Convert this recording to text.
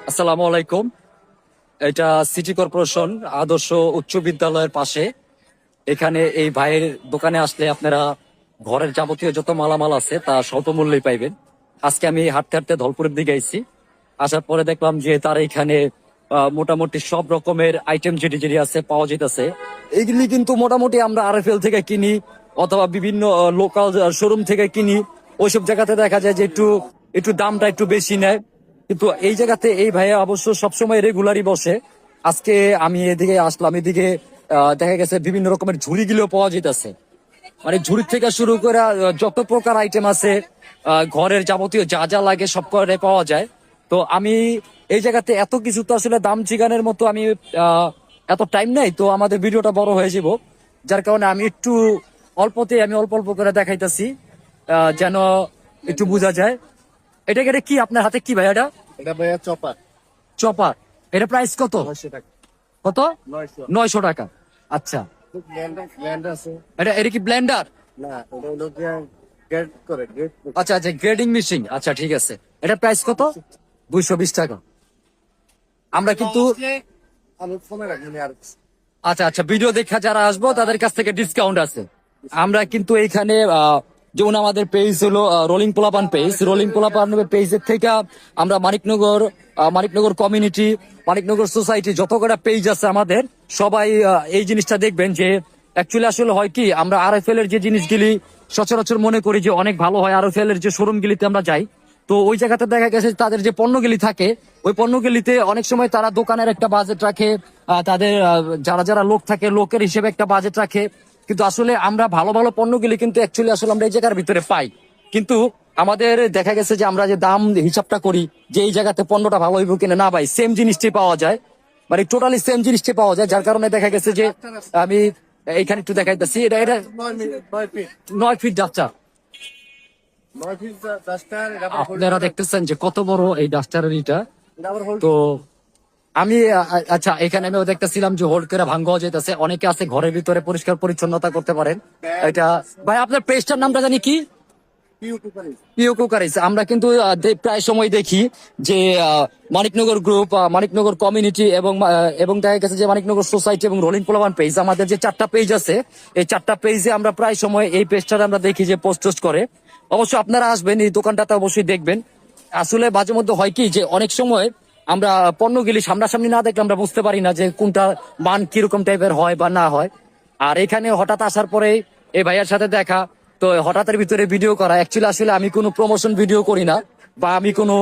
আসসালামু আলাইকুম। এটা সিটি কর্পোরেশন আদর্শ উচ্চ বিদ্যালয়ের পাশে। এখানে এই ভাইয়ের দোকানে আসলে আপনারা ঘরের যাবতীয় যত মালামাল আছে তা স্বল্প মূল্যে পাইবেন। আজকে আমি হাঁটতে হাঁটতে ধলপুরের দিকে আইছি। আসার পরে দেখলাম যে তার এখানে মোটামুটি সব রকমের আইটেম যেটি যেটি আছে পাওয়া যেতেছে। এইগুলি কিন্তু মোটামুটি আমরা আরএফএল থেকে কিনি অথবা বিভিন্ন লোকাল শোরুম থেকে কিনি। ওইসব জায়গাতে দেখা যায় যে একটু একটু দামটা একটু বেশি নেয়, কিন্তু এই জায়গাতে এই ভাইয়া অবশ্য সবসময় রেগুলারই বসে। আজকে আমি এদিকে আসলাম, এদিকে দেখা গেছে বিভিন্ন রকমের ঝুড়িগুলো পাওয়া যেতেছে। মানে ঝুড়ি থেকে শুরু করে যত প্রকার আইটেম আছে, ঘরের যাবতীয় যা যা লাগে সব করে পাওয়া যায়। তো আমি এই জায়গাতে এত কিছু তো আসলে দাম জিগানের মতো আমি এত টাইম নেই, তো আমাদের ভিডিওটা বড় হয়ে যাব। যার কারণে আমি একটু আমি অল্প অল্প করে দেখাইতেছি, যেন একটু বোঝা যায়। এটা কি আপনার হাতে কি ভাই? এটা এটা ভাইয়া চপার চপার। এটা প্রাইস কত? 900 টাকা। কত? 900। 900 টাকা। আচ্ছা, ব্ল্যান্ড আছে। এটা কি ব্লেন্ডার? না, এটা হলো গিয়া গেট করে গেট। আচ্ছা আচ্ছা, গ্রেডিং মেশিন। আচ্ছা ঠিক আছে। এটা প্রাইস কত? 220 টাকা। আমরা কিন্তু আমি ফোনে রাখিনি আর। আচ্ছা আচ্ছা, ভিডিও দেখা যারা আসবো তাদের কাছ থেকে ডিসকাউন্ট আছে। আমরা কিন্তু এইখানে যেমন আমাদের পেজ হলো রোলিং পোলাপান পেজ। রোলিং পোলাপান পেজের থেকে আমরা মানিকনগর কমিউনিটি, মানিকনগর সোসাইটি যত কটা পেজ আছে আমাদের, সবাই এই জিনিসটা দেখবেন যে অ্যাকচুয়ালি আসলে হয় কি, আমরা আরএফএল এর যে জিনিসগুলি সচরাচর মনে করি যে অনেক ভালো হয়, আরএফএল এর যে শোরুমগুলিতে আমরা যাই, তো ওই জায়গাতে দেখা গেছে তাদের যে পণ্যগুলি থাকে ওই পণ্যগুলিতে অনেক সময় তারা দোকানের একটা বাজেট রাখে, তাদের যারা যারা লোক থাকে লোকের হিসেবে একটা বাজেট রাখে। কিন্তু আসলে আমরা ভালো ভালো পণ্যগুলি কিন্তু অ্যাকচুয়ালি আসলে আমরা এই জায়গার ভিতরে পাই। কিন্তু আমাদের দেখা গেছে যে আমরা যে দাম হিসাবটা করি যে এই জায়গাতে পণ্যটা ভালো হইব কিনা, না ভাই সেম জিনিসটাই পাওয়া যায়, মানে টোটালি সেম জিনিসটাই পাওয়া যায়। যার কারণে দেখা গেছে যে আমি এইখানে একটু দেখাইতেছি, এটা 9 feet 9 feet duster. 9 feet duster. আপনারা দেখতেছেন যে কত বড় এই ডাস্টারের এটা। এটা আবার হোল্ড। তো আমি আচ্ছা, এখানে আমিও দেখতেছিলাম যে হোল্ড করে ভাঙ্গাও যেতেছে। অনেকে আছে ঘরের ভিতরে পরিষ্কার পরিচ্ছন্নতা করতে পারেন। এটা ভাই আপনার পেজটার নামটা জানি কি? পিও কুকারিজ। আমরা কিন্তু প্রায় সময় দেখি যে মানিকনগর গ্রুপ, মানিকনগর কমিউনিটি এবং দেখা গেছে যে মানিকনগর সোসাইটি এবং রোলিং পোলাপান পেজ, আমাদের যে 4টা পেজ আছে এই 4টা পেজে আমরা প্রায় সময় এই পেজটা আমরা দেখি যে পোস্ট করে। অবশ্যই আপনারা আসবেন, এই দোকানটাতে অবশ্যই দেখবেন। আসলে মাঝে মধ্যে হয় কি যে অনেক সময় আমরা পণ্যগুলি সামনাসামনি না দেখলে আমরা বুঝতে পারি না যে কোনটা মান কিরকম টাইপের হয় বা না হয়। আর এখানে হঠাৎ আসার পরে এই ভাইয়ার সাথে দেখা, তো হঠাৎের ভিতরে ভিডিও করা। অ্যাকচুয়ালি আসলে আমি কোনো প্রমোশন ভিডিও করি না বা আমি কোনো